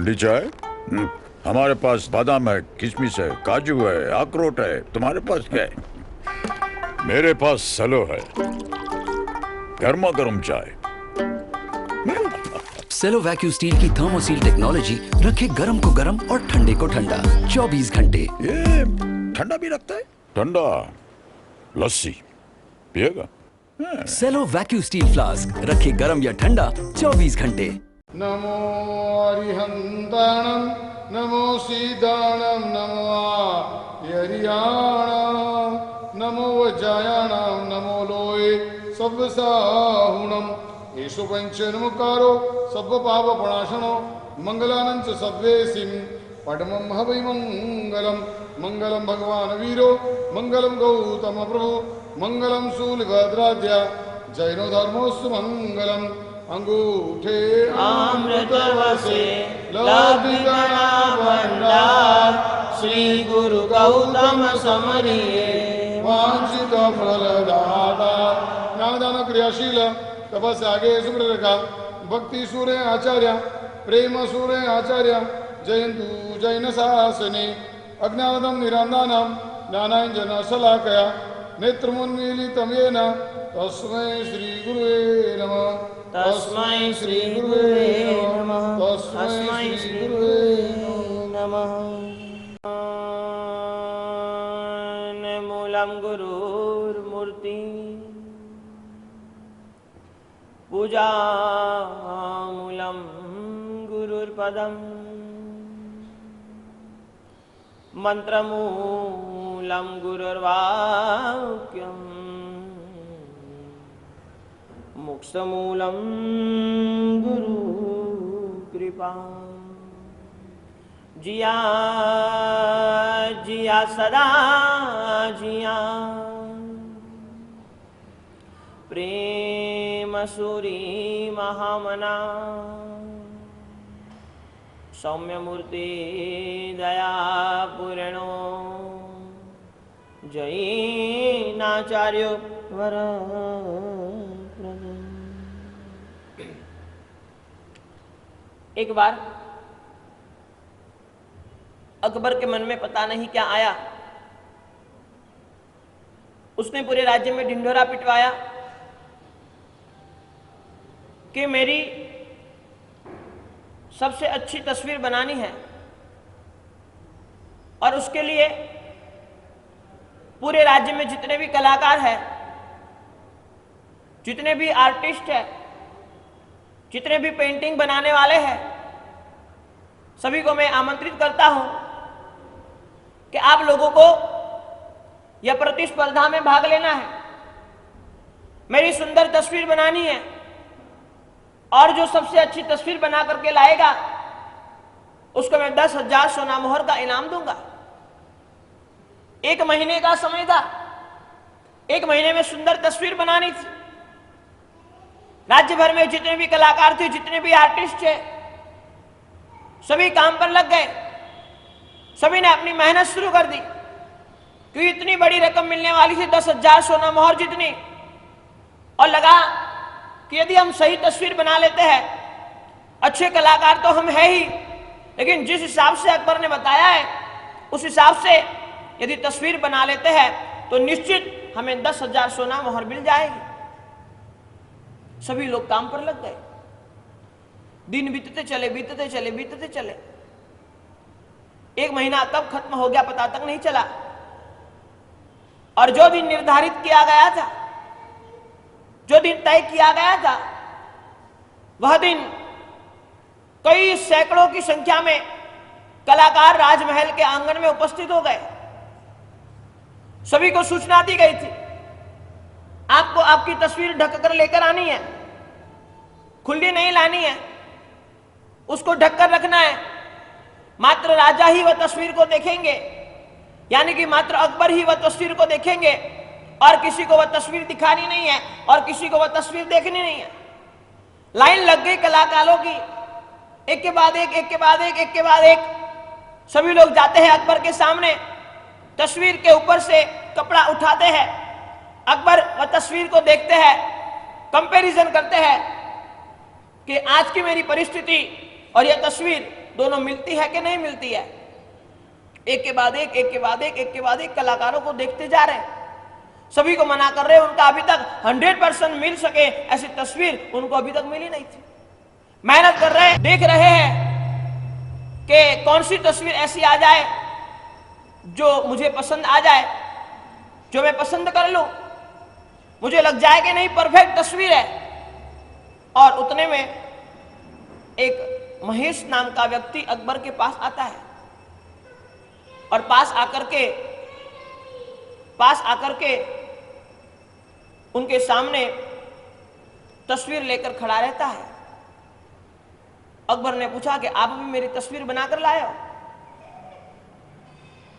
ठंडी चाय? हमारे पास बादाम है, किशमिश है, काजू है, अखरोट है। तुम्हारे पास क्या है? मेरे पास सलो है, गर्मा गर्म चाय। सेलो वैक्यू स्टील की थर्मोसील टेक्नोलॉजी रखे गर्म को गर्म और ठंडे को ठंडा 24 घंटे। ये ठंडा भी रखता है? ठंडा लस्सी पिएगा? सेलो वैक्यू स्टील फ्लास्क रखे गर्म या ठंडा 24 घंटे। नमो अरिहंताणं नमो सीताणं नमो यरियाणं नमो वज्रायाणं नमो लोये सब्बसाहुणं येषु पंचनमुकारो सब्ब पाप प्रणाशनो मंगलानंच सब्वेसिं पडमं हवै मंगलम मंगलम भगवान वीरो मंगलम गौतम प्रभु मंगलम शूलभद्राद्या जैनो धर्मोस्तु मंगलम अंगूठे अमृत वसे लौकिकना भंडार श्री गुरु गौतम समरिये वांछित फलदाता ज्ञानदान क्रियाशील तपस्या आगे सुप्ररेखा भक्ति सूर्य आचार्य प्रेम सूर्य आचार्य जयंतु जैन शासने अज्ञानदम निरांदानम ज्ञानांजन शलाकया नेत्रमुन्मीलितं येन तस्मै श्री गुरुवे नमः तस्मै श्री गुरुवे नमः तस्मै श्री गुरुवे नमः मूलं गुरुर्मूर्ति पूजा मूलं गुरुर्पदम् मंत्रमूलं गुरुर्वाक्यम् मोक्षमूलं गुरु कृपा जिया जिया सदा जिया प्रेम सूरी महामना सौम्य मूर्ति दया पूर्णो जैनाचार्यो वर एक बार अकबर के मन में पता नहीं क्या आया, उसने पूरे राज्य में ढिंढोरा पिटवाया कि मेरी सबसे अच्छी तस्वीर बनानी है और उसके लिए पूरे राज्य में जितने भी कलाकार हैं, जितने भी आर्टिस्ट हैं, जितने भी पेंटिंग बनाने वाले हैं, सभी को मैं आमंत्रित करता हूं कि आप लोगों को यह प्रतिस्पर्धा में भाग लेना है। मेरी सुंदर तस्वीर बनानी है और जो सबसे अच्छी तस्वीर बना करके लाएगा उसको मैं 10,000 सोना मोहर का इनाम दूंगा। 1 महीने का समय था, 1 महीने में सुंदर तस्वीर बनानी थी। राज्य भर में जितने भी कलाकार थे, जितने भी आर्टिस्ट थे, सभी काम पर लग गए। सभी ने अपनी मेहनत शुरू कर दी क्योंकि इतनी बड़ी रकम मिलने वाली थी, 10,000 सोना मोहर जितनी। और लगा कि यदि हम सही तस्वीर बना लेते हैं, अच्छे कलाकार तो हम हैं ही, लेकिन जिस हिसाब से अकबर ने बताया है उस हिसाब से यदि तस्वीर बना लेते हैं तो निश्चित हमें 10,000 सोना मोहर मिल जाएगी। सभी लोग काम पर लग गए। दिन बीतते चले, बीतते चले, बीतते चले। 1 महीना कब खत्म हो गया पता तक नहीं चला। और जो दिन निर्धारित किया गया था, जो दिन तय किया गया था, वह दिन कई सैकड़ों की संख्या में कलाकार राजमहल के आंगन में उपस्थित हो गए। सभी को सूचना दी गई थी, आपको आपकी तस्वीर ढक कर लेकर आनी है, खुली नहीं लानी है, उसको ढक कर रखना है। मात्र राजा ही वह तस्वीर को देखेंगे, यानी कि मात्र अकबर ही वह तस्वीर को देखेंगे और किसी को वह तस्वीर दिखानी नहीं है और किसी को वह तस्वीर देखनी नहीं है। लाइन लग गई कलाकारों की, एक के बाद एक, एक के बाद एक, एक के बाद एक। सभी लोग जाते हैं अकबर के सामने, तस्वीर के ऊपर से कपड़ा उठाते हैं। अकबर वह तस्वीर को देखते हैं, कंपैरिजन करते हैं कि आज की मेरी परिस्थिति और यह तस्वीर दोनों मिलती है कि नहीं मिलती है। एक के बाद एक, एक के बाद एक, एक के बाद एक कलाकारों को देखते जा रहे हैं, सभी को मना कर रहे हैं, उनका अभी तक 100% मिल सके ऐसी तस्वीर उनको अभी तक मिली नहीं थी। मेहनत कर रहे हैं, देख रहे हैं कि कौन सी तस्वीर ऐसी आ जाए जो मुझे पसंद आ जाए, जो मैं पसंद कर लूं, मुझे लग जाए कि नहीं परफेक्ट तस्वीर है। और उतने में एक महेश नाम का व्यक्ति अकबर के पास आता है और पास आकर के उनके सामने तस्वीर लेकर खड़ा रहता है। अकबर ने पूछा कि आप भी मेरी तस्वीर बनाकर लाए हो?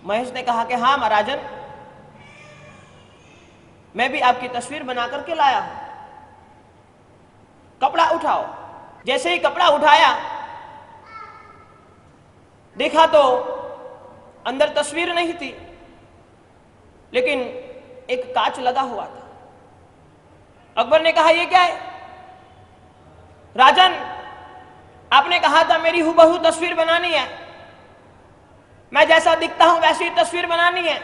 महेश ने कहा कि हाँ महाराजन, मैं भी आपकी तस्वीर बना करके लाया हूं। कपड़ा उठाओ। जैसे ही कपड़ा उठाया, देखा तो अंदर तस्वीर नहीं थी, लेकिन एक कांच लगा हुआ था। अकबर ने कहा यह क्या है? राजन, आपने कहा था मेरी हूबहू तस्वीर बनानी है, मैं जैसा दिखता हूं वैसी तस्वीर बनानी है।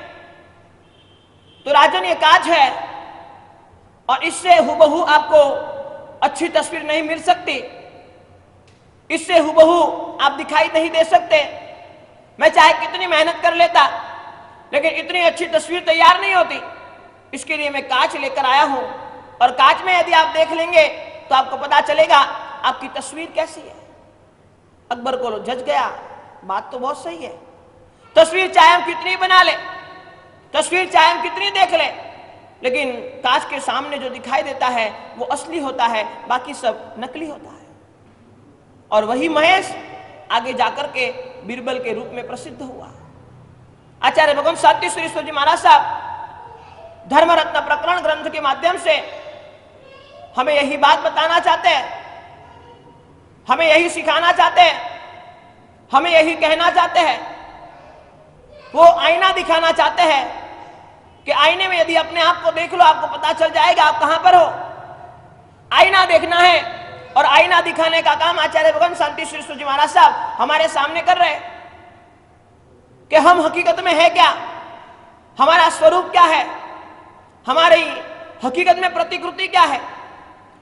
तो राजन ये कांच है और इससे हूबहू आपको अच्छी तस्वीर नहीं मिल सकती, इससे हूबहू आप दिखाई नहीं दे सकते। मैं चाहे कितनी मेहनत कर लेता, लेकिन इतनी अच्छी तस्वीर तैयार नहीं होती। इसके लिए मैं कांच लेकर आया हूं और कांच में यदि आप देख लेंगे तो आपको पता चलेगा आपकी तस्वीर कैसी है। अकबर को जज गया, बात तो बहुत सही है। तस्वीर चाहे हम कितनी बना ले, तस्वीर चाहे हम कितनी देख ले, लेकिन कांच के सामने जो दिखाई देता है वो असली होता है, बाकी सब नकली होता है। और वही महेश आगे जाकर के बीरबल के रूप में प्रसिद्ध हुआ। आचार्य भगवान शांति सुरेश्वर जी महाराज साहब धर्म रत्न प्रकरण ग्रंथ के माध्यम से हमें यही बात बताना चाहते हैं, हमें यही सिखाना चाहते हैं, हमें यही कहना चाहते हैं। वो आईना दिखाना चाहते हैं कि आईने में यदि अपने आप को देख लो, आपको पता चल जाएगा आप कहां पर हो। आईना देखना है और आईना दिखाने का काम आचार्य भगवान शांति सुरेश्वर जी महाराज साहब हमारे सामने कर रहे हैं कि हम हकीकत में है क्या, हमारा स्वरूप क्या है, हमारी हकीकत में प्रतिकृति क्या है,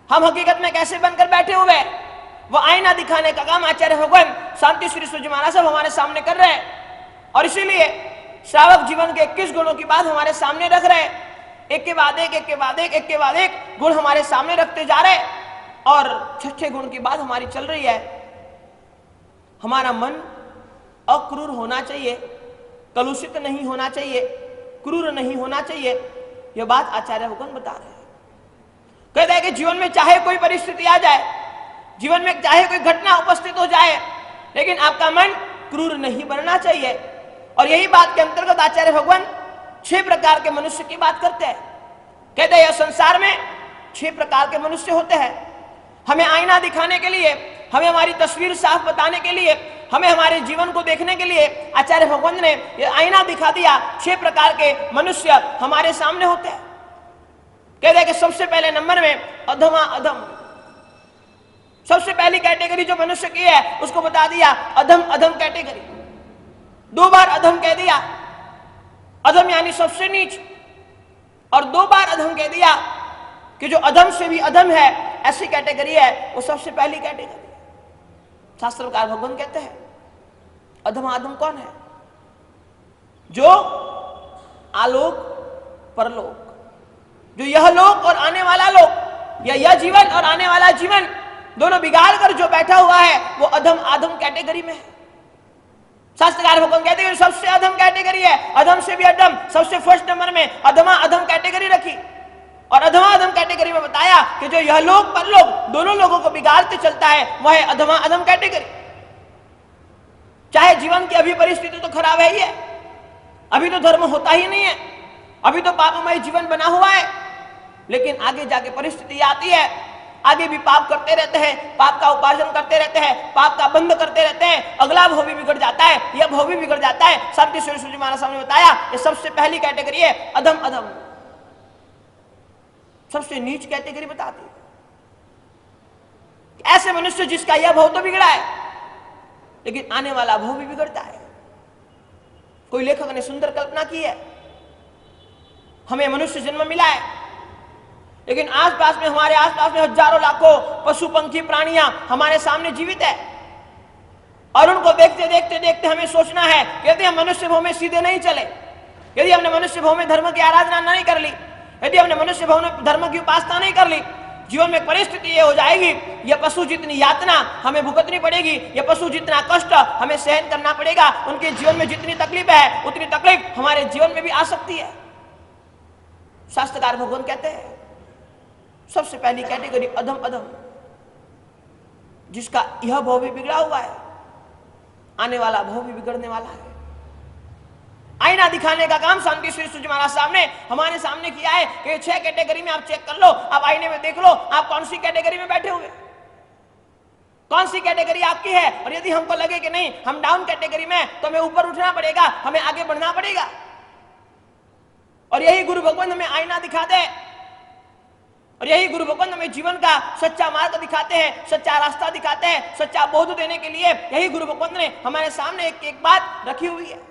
हम हकीकत में कैसे बनकर बैठे हुए हैं। वो आईना दिखाने का काम आचार्य भगवान शांति सुरेश्वर जी महाराज साहब हमारे सामने कर रहे हैं। और इसीलिए श्रावक जीवन के 21 गुणों की बात हमारे सामने रख रहे हैं। एक के बाद एक, एक के बाद एक, एक के बाद एक गुण हमारे सामने रखते जा रहे हैं। और छठे गुण की बात हमारी चल रही है, हमारा मन अक्रूर होना चाहिए, कलुषित नहीं होना चाहिए, क्रूर नहीं होना चाहिए। यह बात आचार्य भगवान बता रहे हैं। कहते हैं कि जीवन में चाहे कोई परिस्थिति आ जाए, जीवन में चाहे कोई घटना उपस्थित हो जाए, लेकिन आपका मन क्रूर नहीं बनना चाहिए। और यही बात के अंतर्गत आचार्य भगवान 6 प्रकार के मनुष्य की बात करते हैं। कहते हैं यह संसार में 6 प्रकार के मनुष्य होते हैं। हमें आईना दिखाने के लिए, हमें हमारी तस्वीर साफ बताने के लिए, हमें हमारे जीवन को देखने के लिए आचार्य भगवान ने यह आईना दिखा दिया। 6 प्रकार के मनुष्य हमारे सामने होते हैं। कहते हैं कि सबसे पहले नंबर में अधमा अधम, सबसे पहली कैटेगरी जो मनुष्य की है उसको बता दिया अधम अधम कैटेगरी। 2 बार अधम कह दिया, अधम यानी सबसे नीच, और 2 बार अधम कह दिया कि जो अधम से भी अधम है ऐसी कैटेगरी है, वो सबसे पहली कैटेगरी। शास्त्रकार भगवान कहते हैं अधम आदम कौन है? जो आलोक परलोक, जो यह लोक और आने वाला लोक, या यह जीवन और आने वाला जीवन दोनों बिगाड़ कर जो बैठा हुआ है वो अधम आदम कैटेगरी में है। शास्त्रकार भगवान कहते हैं सबसे अधम कैटेगरी है, अधम से भी अधम। सबसे फर्स्ट नंबर में अधमा अधम कैटेगरी रखी और अधमा अधम कैटेगरी में बताया कि जो यह लोक परलोक दोनों लोगों को बिगाड़ते चलता है वह है अधमा अधम कैटेगरी। चाहे जीवन की अभी परिस्थिति तो खराब है ही है, अभी तो धर्म होता ही नहीं है, अभी तो पापमय जीवन बना हुआ है, लेकिन आगे जाके परिस्थिति आती है, आगे भी पाप करते रहते हैं, पाप का उपार्जन करते रहते हैं, पाप का बंध करते रहते हैं, अगला भाव भी बिगड़ जाता है, यह भाव भी बिगड़ जाता है। शांति सुरेश्वर जी महाराज साहब ने बताया ये सबसे पहली कैटेगरी है अधम अधम, सबसे नीच कैटेगरी बताती है। ऐसे मनुष्य जिसका यह भाव तो बिगड़ा है, लेकिन आने वाला भव भी बिगड़ता है। कोई लेखक ने सुंदर कल्पना की है, हमें मनुष्य जन्म मिला है, लेकिन आसपास में, हमारे आसपास में हजारों लाखों पशु पंखी प्राणियां हमारे सामने जीवित है, और उनको देखते देखते देखते हमें सोचना है कि यदि हम मनुष्य भव में सीधे नहीं चले, यदि हमने मनुष्य भव में धर्म की आराधना नहीं कर ली, यदि हमने मनुष्य भव में धर्म की उपासना नहीं कर ली, जीवन में परिस्थिति ये हो जाएगी, यह पशु जितनी यातना हमें भुगतनी पड़ेगी, यह पशु जितना कष्ट हमें सहन करना पड़ेगा, उनके जीवन में जितनी तकलीफ है उतनी तकलीफ हमारे जीवन में भी आ सकती है। शास्त्रकार भगवान कहते हैं सबसे पहली कैटेगरी अधम अधम, जिसका यह भव भी बिगड़ा हुआ है, आने वाला भव भी बिगड़ने वाला है। आईना दिखाने का काम शांति श्री सूर्य महाराज साहब ने हमारे सामने किया है कि 6 कैटेगरी में आप चेक कर लो, आप आईने में देख लो आप कौन सी कैटेगरी में बैठे हुए, कौन सी कैटेगरी आपकी है। और यदि हमको लगे कि नहीं हम डाउन कैटेगरी में, तो हमें ऊपर उठना पड़ेगा, हमें आगे बढ़ना पड़ेगा। और यही गुरु भगवान हमें आईना दिखाते हैं, और यही गुरु भगवान हमें जीवन का सच्चा मार्ग दिखाते हैं, सच्चा रास्ता दिखाते हैं, सच्चा बोध देने के लिए यही गुरु भगवान ने हमारे सामने एक एक बात रखी हुई है।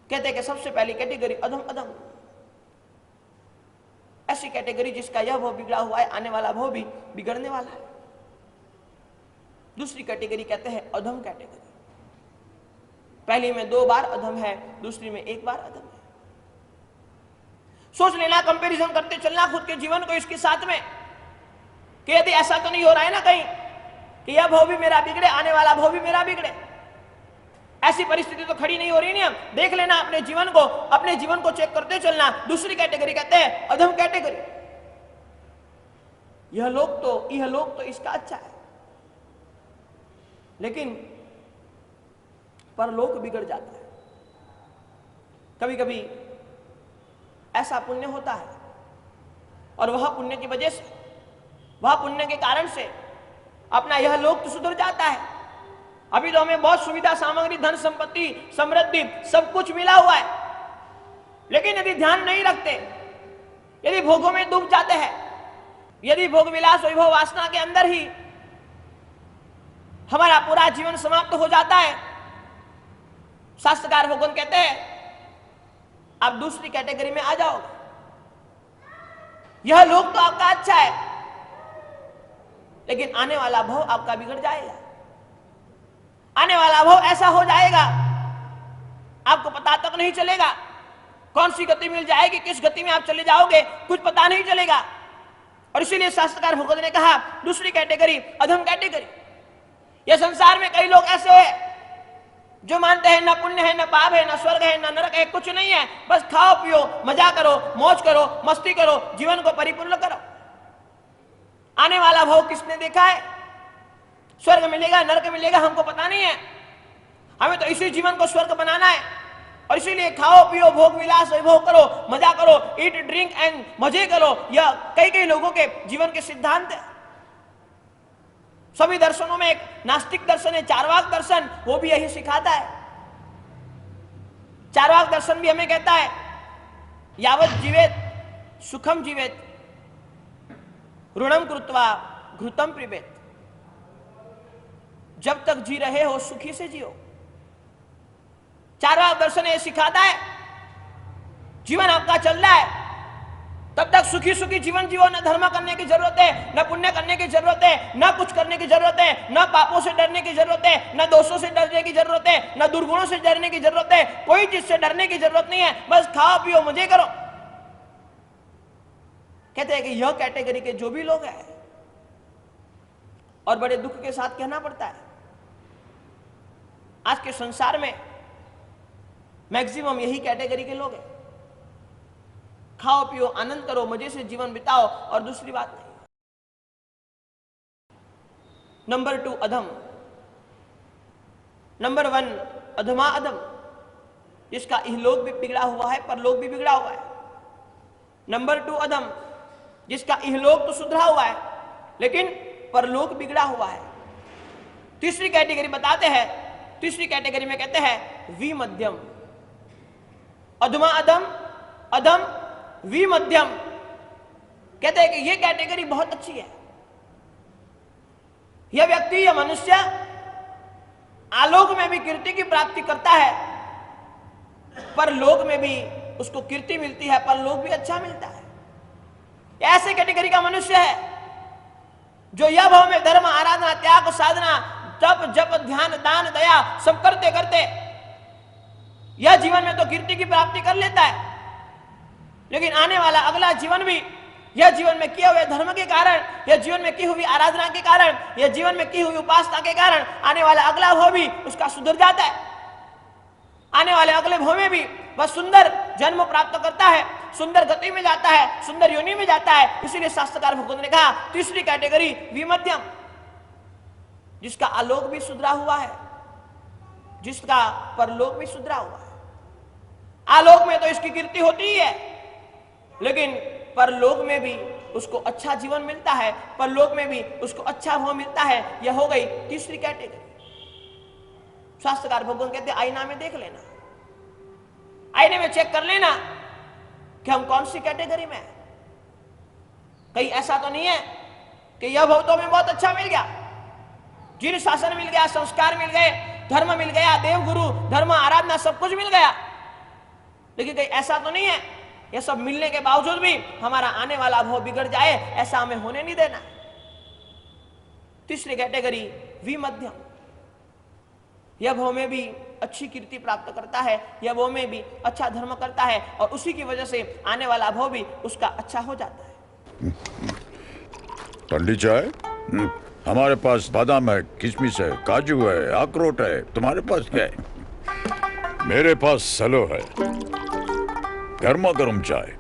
कहते हैं कि सबसे पहली कैटेगरी अधम अधम, ऐसी कैटेगरी जिसका यह भव बिगड़ा हुआ है, आने वाला भव भी बिगड़ने वाला है। दूसरी कैटेगरी कहते हैं अधम कैटेगरी, पहली में 2 बार अधम है, दूसरी में 1 बार अधम है। सोच लेना, कंपैरिजन करते चलना खुद के जीवन को इसके साथ में कि यदि ऐसा तो नहीं हो रहा है ना कहीं कि यह भव भी मेरा बिगड़े, आने वाला भव भी मेरा बिगड़े। ऐसी परिस्थिति तो खड़ी नहीं हो रही नहीं। देख लेना अपने जीवन को चेक करते चलना। दूसरी कैटेगरी कहते हैं अधम कैटेगरी, यह लोग तो इसका अच्छा है, लेकिन परलोक बिगड़ जाता है। कभी कभी ऐसा पुण्य होता है और वह पुण्य की वजह से, वह पुण्य के कारण से अपना यह लोक तो सुधर जाता है। अभी तो हमें बहुत सुविधा सामग्री, धन संपत्ति, समृद्धि सब कुछ मिला हुआ है, लेकिन यदि ध्यान नहीं रखते, यदि भोगों में डूब जाते हैं, यदि भोग विलास वैभव वासना के अंदर ही हमारा पूरा जीवन समाप्त हो जाता है, शास्त्रकार भगवान कहते हैं आप दूसरी कैटेगरी में आ जाओगे। यह लोक तो आपका अच्छा है, लेकिन आने वाला भव आपका बिगड़ जाएगा। आने वाला भव ऐसा हो जाएगा आपको पता तक नहीं चलेगा, कौन सी गति मिल जाएगी, किस गति में आप चले जाओगे कुछ पता नहीं चलेगा। और इसीलिए शास्त्रकार भगवत ने कहा दूसरी कैटेगरी अधम कैटेगरी। यह संसार में कई लोग ऐसे हैं जो मानते हैं न पुण्य है, न पाप है, न स्वर्ग है, न नरक है, कुछ नहीं है, बस खाओ पियो, मजा करो, मौज करो, मस्ती करो, जीवन को परिपूर्ण करो। आने वाला भव किसने देखा है? स्वर्ग मिलेगा नरक मिलेगा हमको पता नहीं है, हमें तो इसी जीवन को स्वर्ग बनाना है। और इसीलिए खाओ पियो, भोग विलास वैभव करो, मजा करो, ईट ड्रिंक एंड मजे करो, यह कई लोगों के जीवन के सिद्धांत है। सभी दर्शनों में एक नास्तिक दर्शन है चार्वाक दर्शन, वो भी यही सिखाता है। चार्वाक दर्शन भी हमें कहता है यावत जीवेत सुखम जीवेत ऋणम कृत्वा घृतम पिबेत, जब तक जी रहे हो सुखी से जियो। चार्वाक दर्शन ये सिखाता है जीवन आपका चल रहा है तब तक सुखी सुखी जीवन जियो, न धर्म करने की जरूरत है, न पुण्य करने की जरूरत है, न कुछ करने की जरूरत है, न पापों से डरने की जरूरत है, न दोषों से डरने की जरूरत है, न दुर्गुणों से डरने की जरूरत है, कोई चीज से डरने की जरूरत नहीं है, बस खाओ पियो मजे करो। कहते हैं कि यह कैटेगरी के जो भी लोग हैं, और बड़े दुख के साथ कहना पड़ता है आज के संसार में मैक्सिमम यही कैटेगरी के लोग हैं। खाओ पियो आनंद करो, मजे से जीवन बिताओ और दूसरी बात नहीं। नंबर 2 अधम, नंबर 1 अधमा अधम, जिसका इहलोक भी बिगड़ा हुआ है परलोक भी बिगड़ा हुआ है। नंबर 2 अधम, जिसका इहलोक तो सुधरा हुआ है लेकिन परलोक बिगड़ा हुआ है। तीसरी कैटेगरी बताते हैं, तीसरी कैटेगरी में कहते हैं वी मध्यम, अधमा अधम, अधम वी मध्यम। कहते हैं कि यह कैटेगरी बहुत अच्छी है। यह व्यक्ति, यह मनुष्य आलोक में भी कीर्ति की प्राप्ति करता है, परलोक में भी उसको कीर्ति मिलती है, परलोक भी अच्छा मिलता है। ऐसे कैटेगरी का मनुष्य है जो यह भाव में धर्म, आराधना, त्याग, साधना, तप, जप, ध्यान, दान, दया सब करते करते यह जीवन में तो कीर्ति की प्राप्ति कर लेता है, लेकिन आने वाला अगला जीवन भी यह जीवन में किए हुए धर्म के कारण, यह जीवन में की हुई आराधना के कारण, यह जीवन में की हुई उपासना के कारण आने वाला अगला भाव भी उसका सुधर जाता है। आने वाले अगले भाव में भी वह सुंदर जन्म प्राप्त करता है, सुंदर गति में जाता है, सुंदर योनि में जाता है। इसीलिए शास्त्रकार भगवत ने कहा तीसरी कैटेगरी विमध्यम, जिसका आलोक भी सुधरा हुआ है, जिसका परलोक भी सुधरा हुआ है। आलोक में तो इसकी कीर्ति होती ही है, लेकिन परलोक में भी उसको अच्छा जीवन मिलता है, परलोक में भी उसको अच्छा भाव मिलता है। यह हो गई तीसरी कैटेगरी। शास्त्रकार भगवान कहते हैं आईना में देख लेना, आईने में चेक कर लेना कि हम कौन सी कैटेगरी में हैं। कहीं ऐसा तो नहीं है कि यह भाव तो हमें बहुत अच्छा मिल गया, जिन शासन मिल गया, संस्कार मिल गए, धर्म मिल गया, देव गुरु, धर्म, आराधना सब कुछ मिल गया, लेकिन कहीं ऐसा तो नहीं है यह सब मिलने के बावजूद भी हमारा आने वाला भाव बिगड़ जाए, ऐसा हमें होने नहीं देना। तीसरी कैटेगरी विमध्यम, यह भाव में भी अच्छी कीर्ति प्राप्त करता है, यह भाव में भी अच्छा धर्म करता है, और उसी की वजह से आने वाला भाव भी उसका अच्छा हो जाता है। ठंडी चाय? हमारे पास बादाम है, किशमिश है, काजू है, अखरोट है। तुम्हारे पास क्या है? मेरे पास सलो है, गर्मा गर्म चाय।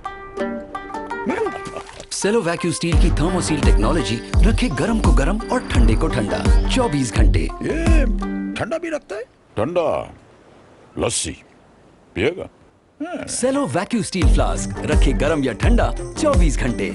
सेलो वैक्यूम स्टील की थर्मोसील टेक्नोलॉजी रखे गर्म को गर्म और ठंडे को ठंडा 24 घंटे। ये ठंडा भी रखता है? ठंडा लस्सी पिएगा? सेलो वैक्यूम स्टील फ्लास्क रखे गर्म या ठंडा 24 घंटे।